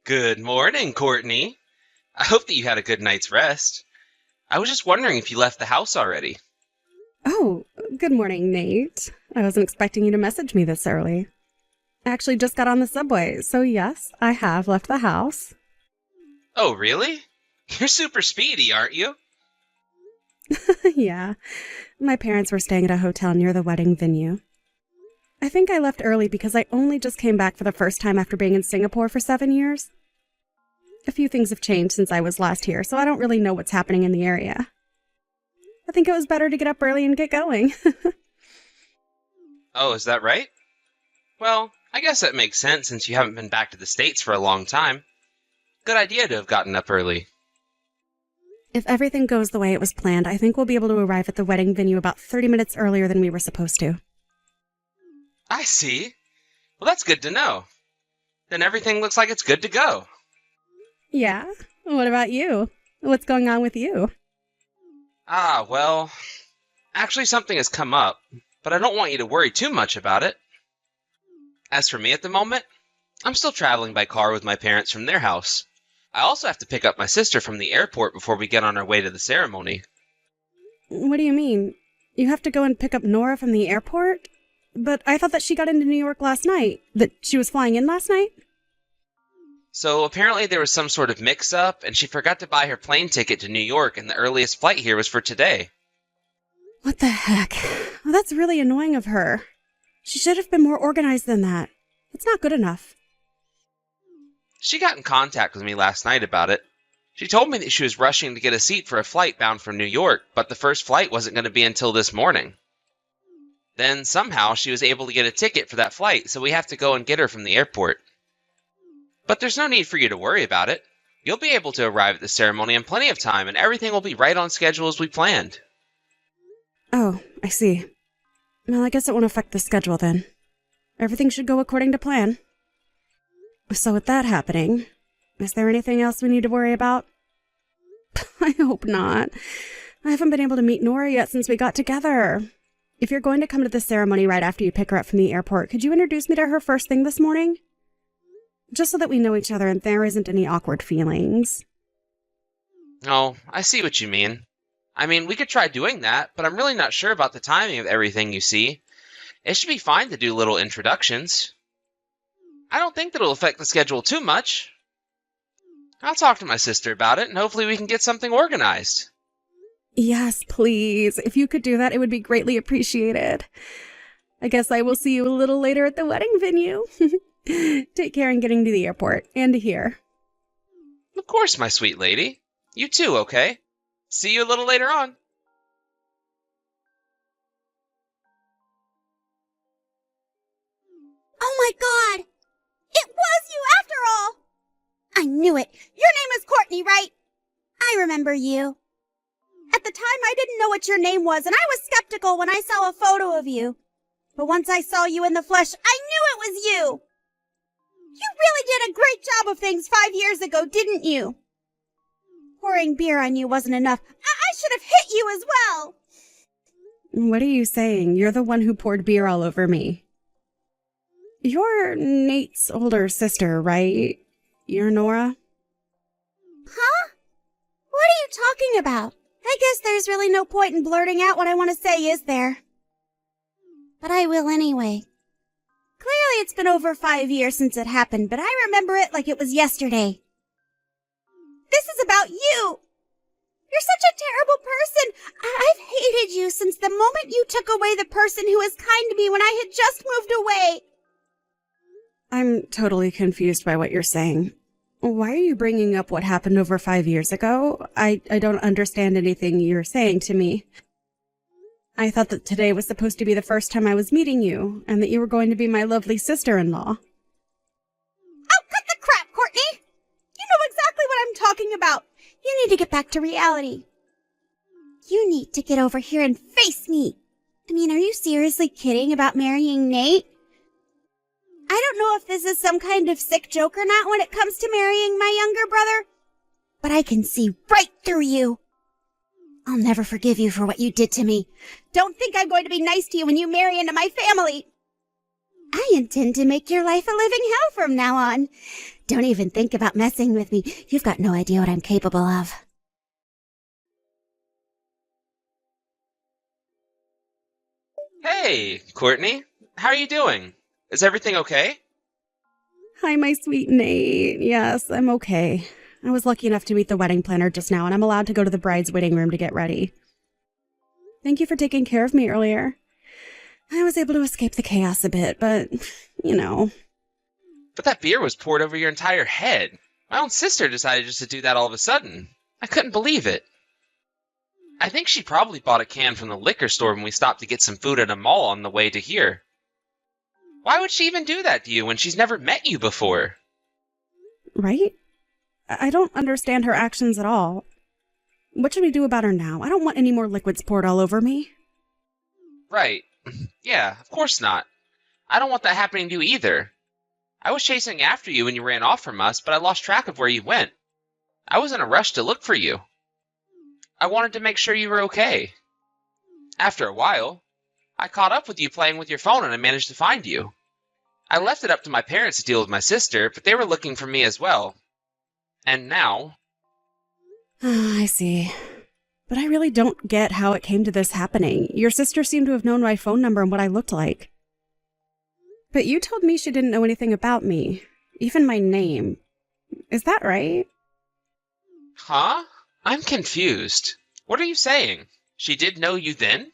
Good morning, Courtney. I hope that you had a good night's rest. I was just wondering if you left the house already. Oh, good morning, Nate. I wasn't expecting you to message me this early. I actually just got on the subway, so yes, I have left the house. Oh, really? You're super speedy, aren't you? Yeah, my parents were staying at a hotel near the wedding venue. I think I left early because I only just came back for the first time after being in Singapore for 7 years. A few things have changed since I was last here, so I don't really know what's happening in the area. I think it was better to get up early and get going. Oh, is that right? Well, I guess that makes sense since you haven't been back to the States for a long time. Good idea to have gotten up early. If everything goes the way it was planned, I think we'll be able to arrive at the wedding venue about 30 minutes earlier than we were supposed to. I see. Well, that's good to know. Then everything looks like it's good to go. Yeah? What about you? What's going on with you? Well, actually something has come up, but I don't want you to worry too much about it. As for me at the moment, I'm still traveling by car with my parents from their house. I also have to pick up my sister from the airport before we get on our way to the ceremony. What do you mean? You have to go and pick up Nora from the airport? But I thought that she got into New York last night. That she was flying in last night? So apparently there was some sort of mix-up, and she forgot to buy her plane ticket to New York, and the earliest flight here was for today. What the heck? Well, that's really annoying of her. She should have been more organized than that. It's not good enough. She got in contact with me last night about it. She told me that she was rushing to get a seat for a flight bound from New York, but the first flight wasn't going to be until this morning. Then somehow she was able to get a ticket for that flight, so we have to go and get her from the airport. But there's no need for you to worry about it. You'll be able to arrive at the ceremony in plenty of time, and everything will be right on schedule as we planned. Oh, I see. Well, I guess it won't affect the schedule then. Everything should go according to plan. So with that happening, is there anything else we need to worry about? I hope not. I haven't been able to meet Nora yet since we got together. If you're going to come to the ceremony right after you pick her up from the airport, could you introduce me to her first thing this morning? Just so that we know each other and there isn't any awkward feelings. Oh, I see what you mean. I mean, we could try doing that, but I'm really not sure about the timing of everything, you see. It should be fine to do little introductions. I don't think that it'll affect the schedule too much. I'll talk to my sister about it, and hopefully we can get something organized. Yes, please. If you could do that, it would be greatly appreciated. I guess I will see you a little later at the wedding venue. Take care in getting to the airport and to here. Of course, my sweet lady. You too, okay? See you a little later on. Oh my god! It was you after all! I knew it. Your name is Courtney, right? I remember you. At the time, I didn't know what your name was, and I was skeptical when I saw a photo of you. But once I saw you in the flesh, I knew it was you! You really did a great job of things 5 years ago, didn't you? Pouring beer on you wasn't enough. I should have hit you as well! What are you saying? You're the one who poured beer all over me. You're Nate's older sister, right? You're Nora? Huh? What are you talking about? I guess there's really no point in blurting out what I want to say, is there? But I will anyway. Clearly it's been over 5 years since it happened, but I remember it like it was yesterday. This is about you! You're such a terrible person! I've hated you since the moment you took away the person who was kind to me when I had just moved away! I'm totally confused by what you're saying. Why are you bringing up what happened over 5 years ago? I don't understand anything you're saying to me. I thought that today was supposed to be the first time I was meeting you, and that you were going to be my lovely sister-in-law. Oh, cut the crap, Courtney! You know exactly what I'm talking about. You need to get back to reality. You need to get over here and face me. I mean, are you seriously kidding about marrying Nate? I don't know if this is some kind of sick joke or not when it comes to marrying my younger brother, but I can see right through you. I'll never forgive you for what you did to me. Don't think I'm going to be nice to you when you marry into my family. I intend to make your life a living hell from now on. Don't even think about messing with me. You've got no idea what I'm capable of. Hey, Courtney. How are you doing? Is everything okay? Hi, my sweet Nate. Yes, I'm okay. I was lucky enough to meet the wedding planner just now, and I'm allowed to go to the bride's waiting room to get ready. Thank you for taking care of me earlier. I was able to escape the chaos a bit, but, you know. But that beer was poured over your entire head. My own sister decided just to do that all of a sudden. I couldn't believe it. I think she probably bought a can from the liquor store when we stopped to get some food at a mall on the way to here. Why would she even do that to you when she's never met you before? Right? I don't understand her actions at all. What should we do about her now? I don't want any more liquids poured all over me. Right. Yeah, of course not. I don't want that happening to you either. I was chasing after you when you ran off from us, but I lost track of where you went. I was in a rush to look for you. I wanted to make sure you were okay. After a while, I caught up with you playing with your phone and I managed to find you. I left it up to my parents to deal with my sister, but they were looking for me as well. And now... I see. But I really don't get how it came to this happening. Your sister seemed to have known my phone number and what I looked like. But you told me she didn't know anything about me, even my name. Is that right? Huh? I'm confused. What are you saying? She did know you then?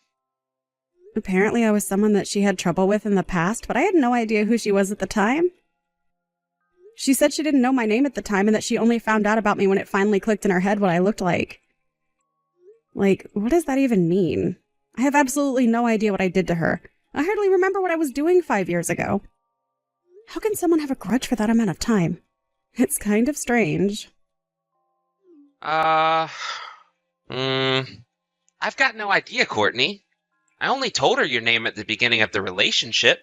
Apparently I was someone that she had trouble with in the past, but I had no idea who she was at the time. She said she didn't know my name at the time and that she only found out about me when it finally clicked in her head what I looked like. Like, what does that even mean? I have absolutely no idea what I did to her. I hardly remember what I was doing 5 years ago. How can someone have a grudge for that amount of time? It's kind of strange. I've got no idea, Courtney. I only told her your name at the beginning of the relationship.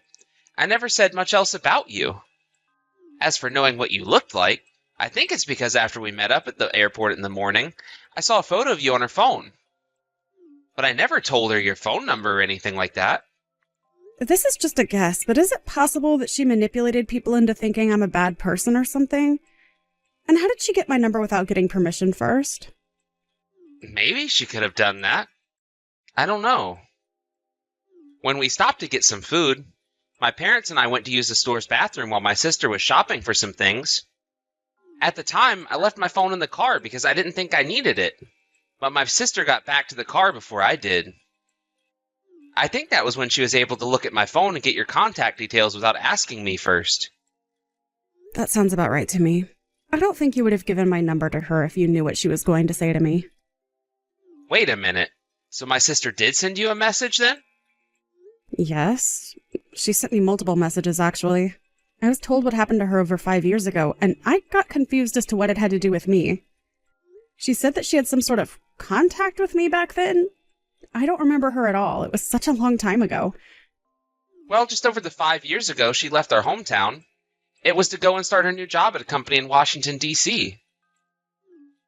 I never said much else about you. As for knowing what you looked like, I think it's because after we met up at the airport in the morning, I saw a photo of you on her phone. But I never told her your phone number or anything like that. This is just a guess, but is it possible that she manipulated people into thinking I'm a bad person or something? And how did she get my number without getting permission first? Maybe she could have done that. I don't know. When we stopped to get some food, my parents and I went to use the store's bathroom while my sister was shopping for some things. At the time, I left my phone in the car because I didn't think I needed it. But my sister got back to the car before I did. I think that was when she was able to look at my phone and get your contact details without asking me first. That sounds about right to me. I don't think you would have given my number to her if you knew what she was going to say to me. Wait a minute. So my sister did send you a message then? Yes. She sent me multiple messages, actually. I was told what happened to her over 5 years ago, and I got confused as to what it had to do with me. She said that she had some sort of contact with me back then. I don't remember her at all. It was such a long time ago. Well, just over the 5 years ago, she left our hometown. It was to go and start her new job at a company in Washington, D.C.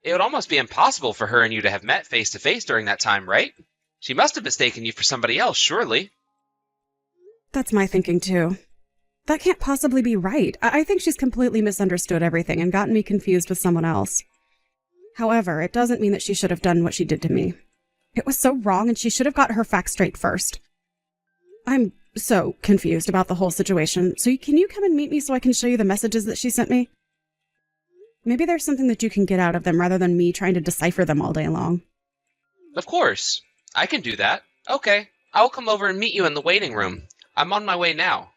It would almost be impossible for her and you to have met face-to-face during that time, right? She must have mistaken you for somebody else, surely. That's my thinking, too. That can't possibly be right. I think she's completely misunderstood everything and gotten me confused with someone else. However, it doesn't mean that she should have done what she did to me. It was so wrong, and she should have got her facts straight first. I'm so confused about the whole situation, so can you come and meet me so I can show you the messages that she sent me? Maybe there's something that you can get out of them rather than me trying to decipher them all day long. Of course. I can do that. Okay. I'll come over and meet you in the waiting room. I'm on my way now.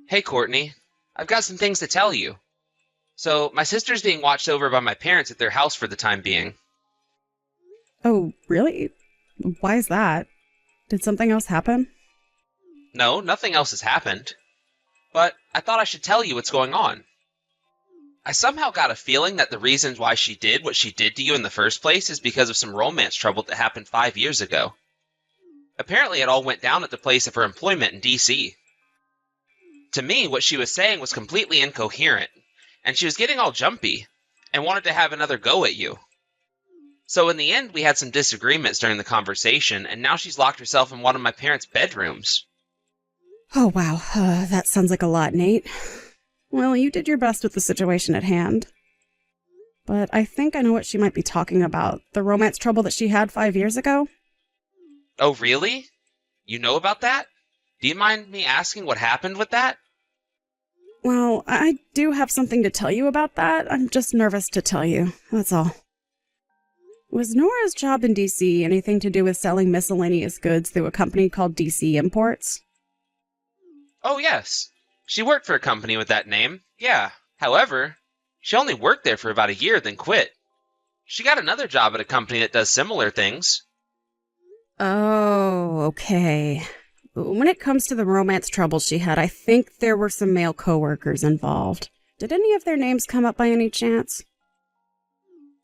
Hey, Courtney. I've got some things to tell you. So, my sister's being watched over by my parents at their house for the time being. Oh, really? Why is that? Did something else happen? No, nothing else has happened. But I thought I should tell you what's going on. I somehow got a feeling that the reasons why she did what she did to you in the first place is because of some romance trouble that happened 5 years ago. Apparently it all went down at the place of her employment in D.C. To me, what she was saying was completely incoherent, and she was getting all jumpy, and wanted to have another go at you. So in the end, we had some disagreements during the conversation, and now she's locked herself in one of my parents' bedrooms. Oh, wow. That sounds like a lot, Nate. Well, you did your best with the situation at hand. But I think I know what she might be talking about. The romance trouble that she had 5 years ago? Oh, really? You know about that? Do you mind me asking what happened with that? Well, I do have something to tell you about that. I'm just nervous to tell you, that's all. Was Nora's job in DC anything to do with selling miscellaneous goods through a company called DC Imports? Oh, yes. She worked for a company with that name, yeah. However, she only worked there for about a year, then quit. She got another job at a company that does similar things. Oh, okay. When it comes to the romance troubles she had, I think there were some male coworkers involved. Did any of their names come up by any chance?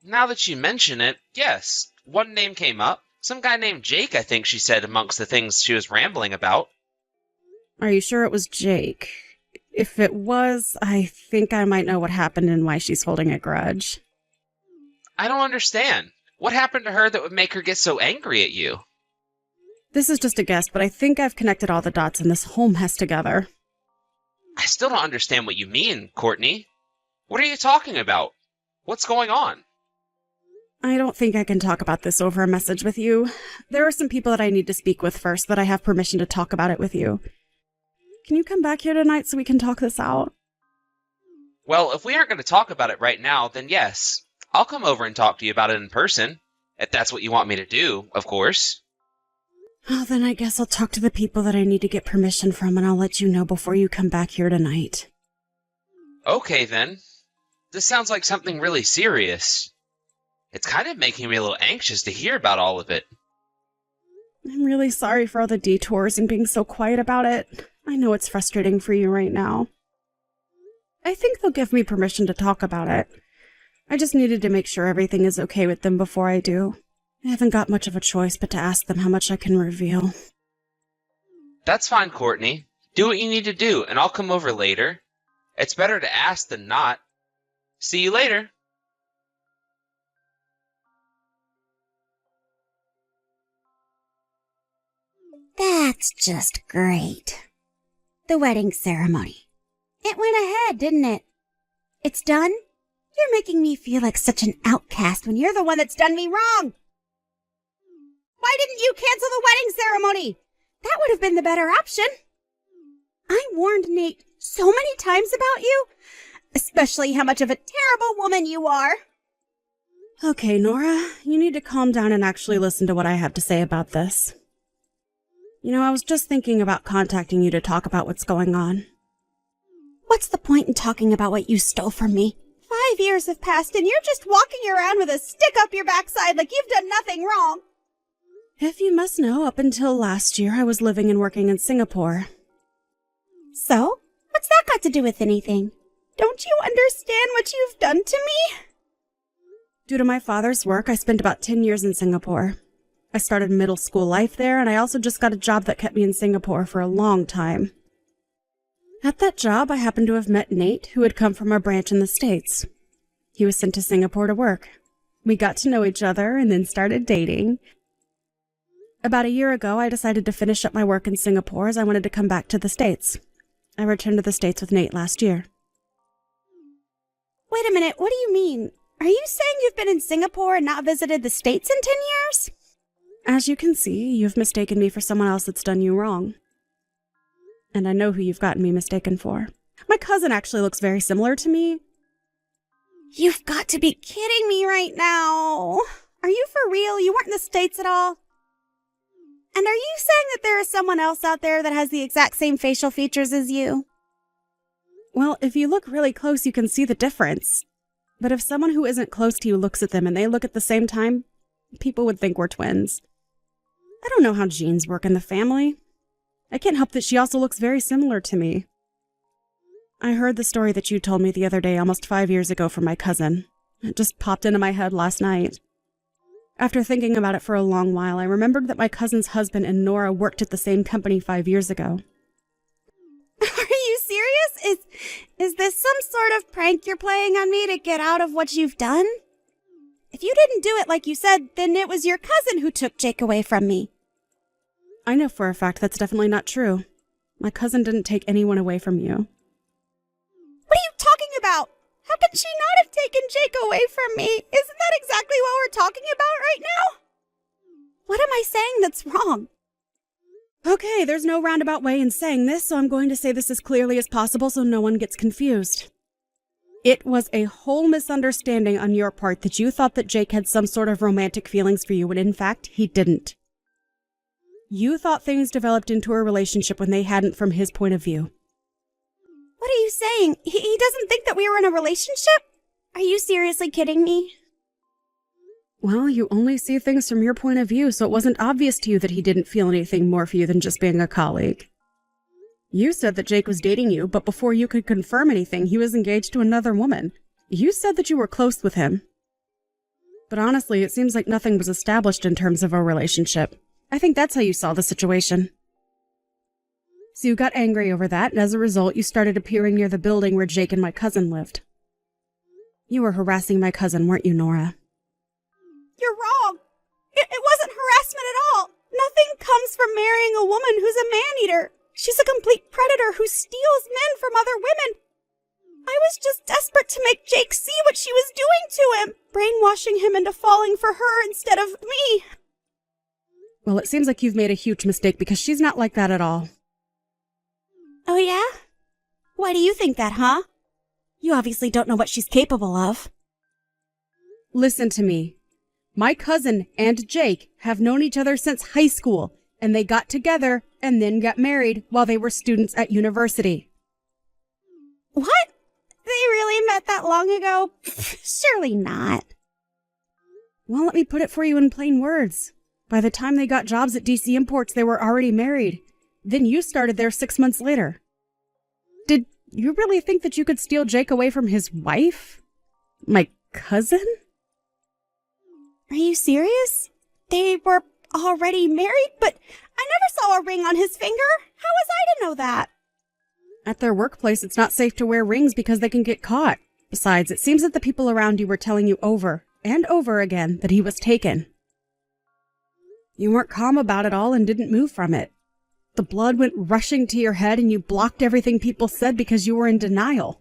Now that you mention it, yes. One name came up. Some guy named Jake, I think she said, amongst the things she was rambling about. Are you sure it was Jake? If it was, I think I might know what happened and why she's holding a grudge. I don't understand. What happened to her that would make her get so angry at you? This is just a guess, but I think I've connected all the dots in this whole mess together. I still don't understand what you mean, Courtney. What are you talking about? What's going on? I don't think I can talk about this over a message with you. There are some people that I need to speak with first, but I have permission to talk about it with you. Can you come back here tonight so we can talk this out? Well, if we aren't going to talk about it right now, then yes. I'll come over and talk to you about it in person. If that's what you want me to do, of course. Well, then I guess I'll talk to the people that I need to get permission from, and I'll let you know before you come back here tonight. Okay, then. This sounds like something really serious. It's kind of making me a little anxious to hear about all of it. I'm really sorry for all the detours and being so quiet about it. I know it's frustrating for you right now. I think they'll give me permission to talk about it. I just needed to make sure everything is okay with them before I do. I haven't got much of a choice but to ask them how much I can reveal. That's fine, Courtney. Do what you need to do, and I'll come over later. It's better to ask than not. See you later. That's just great. The wedding ceremony. It went ahead, didn't it? It's done? You're making me feel like such an outcast when you're the one that's done me wrong. Why didn't you cancel the wedding ceremony? That would have been the better option. I warned Nate so many times about you, especially how much of a terrible woman you are. Okay, Nora, you need to calm down and actually listen to what I have to say about this. You know, I was just thinking about contacting you to talk about what's going on. What's the point in talking about what you stole from me? 5 years have passed and you're just walking around with a stick up your backside like you've done nothing wrong. If you must know, up until last year, I was living and working in Singapore. So? What's that got to do with anything? Don't you understand what you've done to me? Due to my father's work, I spent about 10 years in Singapore. I started middle school life there, and I also just got a job that kept me in Singapore for a long time. At that job, I happened to have met Nate, who had come from our branch in the States. He was sent to Singapore to work. We got to know each other and then started dating. About a year ago, I decided to finish up my work in Singapore as I wanted to come back to the States. I returned to the States with Nate last year. Wait a minute, what do you mean? Are you saying you've been in Singapore and not visited the States in 10 years? As you can see, you've mistaken me for someone else that's done you wrong. And I know who you've gotten me mistaken for. My cousin actually looks very similar to me. You've got to be kidding me right now. Are you for real? You weren't in the States at all? And are you saying that there is someone else out there that has the exact same facial features as you? Well, if you look really close, you can see the difference. But if someone who isn't close to you looks at them and they look at the same time, people would think we're twins. I don't know how genes work in the family. I can't help that she also looks very similar to me. I heard the story that you told me the other day almost 5 years ago from my cousin. It just popped into my head last night. After thinking about it for a long while, I remembered that my cousin's husband and Nora worked at the same company 5 years ago. Are you serious? Is this some sort of prank you're playing on me to get out of what you've done? If you didn't do it like you said, then it was your cousin who took Jake away from me. I know for a fact that's definitely not true. My cousin didn't take anyone away from you. What are you talking about? How can she not have taken Jake away from me? Isn't that exactly what we're talking about right now? What am I saying that's wrong? Okay, there's no roundabout way in saying this, so I'm going to say this as clearly as possible so no one gets confused. It was a whole misunderstanding on your part that you thought that Jake had some sort of romantic feelings for you, when in fact, he didn't. You thought things developed into a relationship when they hadn't from his point of view. What are you saying? He doesn't think that we were in a relationship? Are you seriously kidding me? Well, you only see things from your point of view, so it wasn't obvious to you that he didn't feel anything more for you than just being a colleague. You said that Jake was dating you, but before you could confirm anything, he was engaged to another woman. You said that you were close with him. But honestly, it seems like nothing was established in terms of a relationship. I think that's how you saw the situation. So you got angry over that, and as a result, you started appearing near the building where Jake and my cousin lived. You were harassing my cousin, weren't you, Nora? You're wrong. It wasn't harassment at all. Nothing comes from marrying a woman who's a man-eater. She's a complete predator who steals men from other women. I was just desperate to make Jake see what she was doing to him, brainwashing him into falling for her instead of me. Well, it seems like you've made a huge mistake because she's not like that at all. Oh yeah? Why do you think that, huh? You obviously don't know what she's capable of. Listen to me. My cousin and Jake have known each other since high school, and they got together and then got married while they were students at university. What? They really met that long ago? Surely not. Well, let me put it for you in plain words. By the time they got jobs at DC Imports, they were already married. Then you started there 6 months later. Did you really think that you could steal Jake away from his wife? My cousin? Are you serious? They were already married, but I never saw a ring on his finger. How was I to know that? At their workplace, it's not safe to wear rings because they can get caught. Besides, it seems that the people around you were telling you over and over again that he was taken. You weren't calm about it all and didn't move from it. The blood went rushing to your head and you blocked everything people said because you were in denial.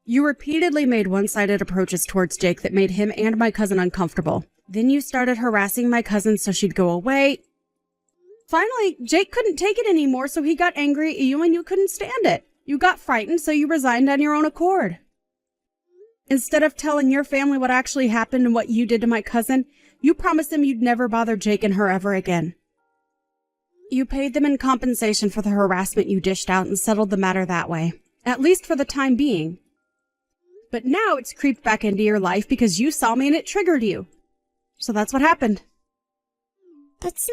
You repeatedly made one-sided approaches towards Jake that made him and my cousin uncomfortable. Then you started harassing my cousin so she'd go away. Finally, Jake couldn't take it anymore, so he got angry at you and you couldn't stand it. You got frightened, so you resigned on your own accord. Instead of telling your family what actually happened and what you did to my cousin, you promised them you'd never bother Jake and her ever again. You paid them in compensation for the harassment you dished out and settled the matter that way, at least for the time being. But now it's creeped back into your life because you saw me and it triggered you. So that's what happened. That's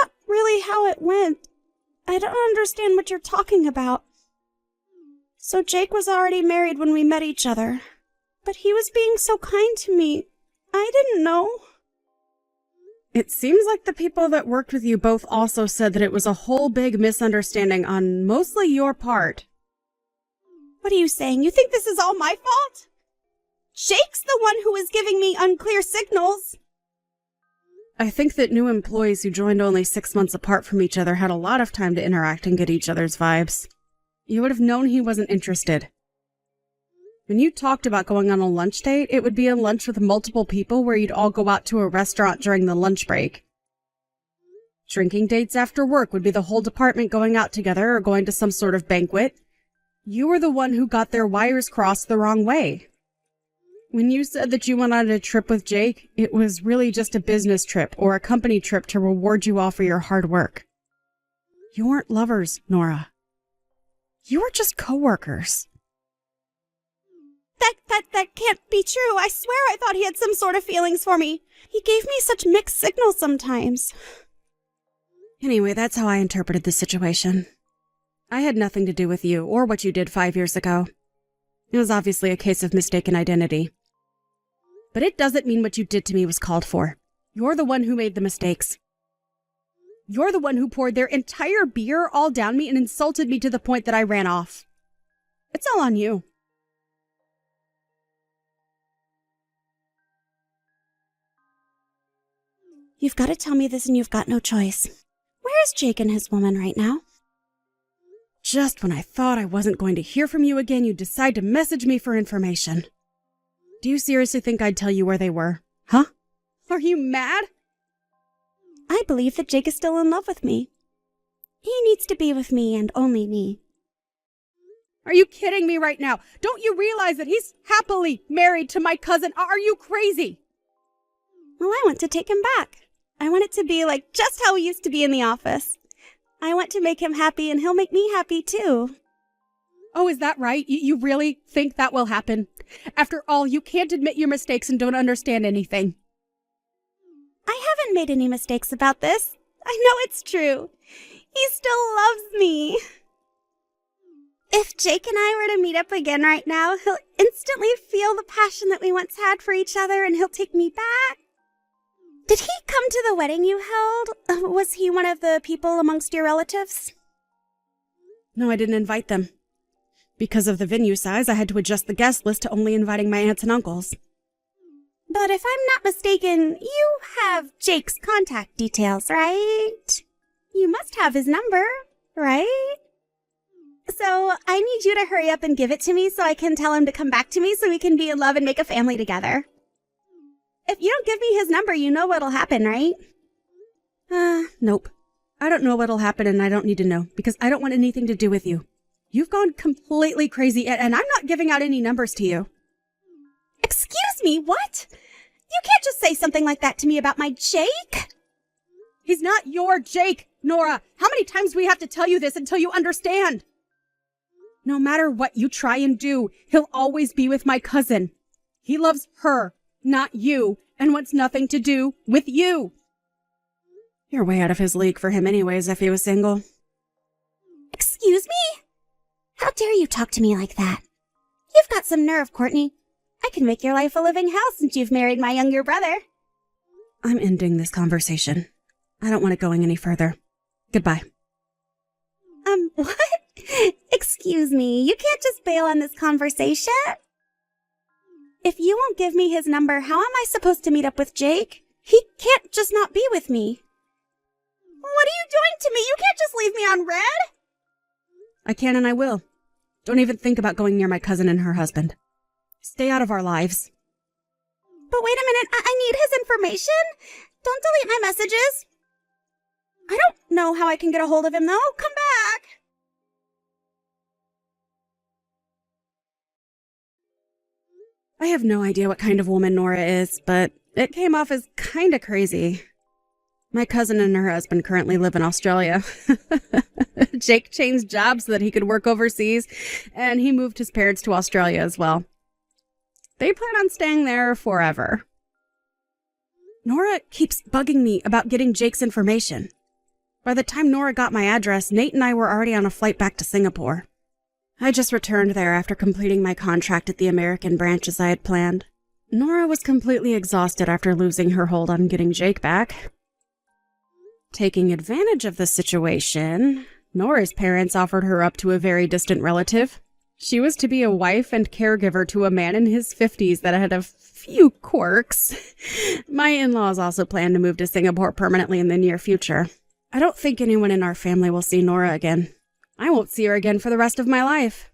not really how it went. I don't understand what you're talking about. So Jake was already married when we met each other, but he was being so kind to me. I didn't know. It seems like the people that worked with you both also said that it was a whole big misunderstanding on mostly your part. What are you saying? You think this is all my fault? Jake's the one who was giving me unclear signals. I think that new employees who joined only 6 months apart from each other had a lot of time to interact and get each other's vibes. You would have known he wasn't interested. When you talked about going on a lunch date, it would be a lunch with multiple people where you'd all go out to a restaurant during the lunch break. Drinking dates after work would be the whole department going out together or going to some sort of banquet. You were the one who got their wires crossed the wrong way. When you said that you went on a trip with Jake, it was really just a business trip or a company trip to reward you all for your hard work. You weren't lovers, Nora. You were just co-workers. That can't be true. I swear I thought he had some sort of feelings for me. He gave me such mixed signals sometimes. Anyway, that's how I interpreted the situation. I had nothing to do with you or what you did 5 years ago. It was obviously a case of mistaken identity. But it doesn't mean what you did to me was called for. You're the one who made the mistakes. You're the one who poured their entire beer all down me and insulted me to the point that I ran off. It's all on you. You've got to tell me this and you've got no choice. Where is Jake and his woman right now? Just when I thought I wasn't going to hear from you again, you decide to message me for information. Do you seriously think I'd tell you where they were? Huh? Are you mad? I believe that Jake is still in love with me. He needs to be with me and only me. Are you kidding me right now? Don't you realize that he's happily married to my cousin? Are you crazy? Well, I want to take him back. I want it to be like just how we used to be in the office. I want to make him happy and he'll make me happy too. Oh, is that right? You really think that will happen? After all, you can't admit your mistakes and don't understand anything. I haven't made any mistakes about this. I know it's true. He still loves me. If Jake and I were to meet up again right now, he'll instantly feel the passion that we once had for each other and he'll take me back. Did he come to the wedding you held? Was he one of the people amongst your relatives? No, I didn't invite them. Because of the venue size, I had to adjust the guest list to only inviting my aunts and uncles. But if I'm not mistaken, you have Jake's contact details, right? You must have his number, right? So I need you to hurry up and give it to me so I can tell him to come back to me so we can be in love and make a family together. If you don't give me his number, you know what'll happen, right? Nope. I don't know what'll happen and I don't need to know because I don't want anything to do with you. You've gone completely crazy and I'm not giving out any numbers to you. Excuse me, what? You can't just say something like that to me about my Jake. He's not your Jake, Nora. How many times do we have to tell you this until you understand? No matter what you try and do, he'll always be with my cousin. He loves her, not you, and wants nothing to do with you. You're way out of his league for him anyways if he was single. Excuse me? How dare you talk to me like that? You've got some nerve, Courtney. I can make your life a living hell since you've married my younger brother. I'm ending this conversation. I don't want it going any further. Goodbye. What? Excuse me, you can't just bail on this conversation. If you won't give me his number, how am I supposed to meet up with Jake? He can't just not be with me. What are you doing to me? You can't just leave me on red. I can and I will. Don't even think about going near my cousin and her husband. Stay out of our lives. But wait a minute, I need his information. Don't delete my messages. I don't know how I can get a hold of him, though. Come back. I have no idea what kind of woman Nora is, but it came off as kinda crazy. My cousin and her husband currently live in Australia. Jake changed jobs so that he could work overseas, and he moved his parents to Australia as well. They plan on staying there forever. Nora keeps bugging me about getting Jake's information. By the time Nora got my address, Nate and I were already on a flight back to Singapore. I just returned there after completing my contract at the American branch as I had planned. Nora was completely exhausted after losing her hold on getting Jake back. Taking advantage of the situation, Nora's parents offered her up to a very distant relative. She was to be a wife and caregiver to a man in his 50s that had a few quirks. My in-laws also plan to move to Singapore permanently in the near future. I don't think anyone in our family will see Nora again. I won't see her again for the rest of my life.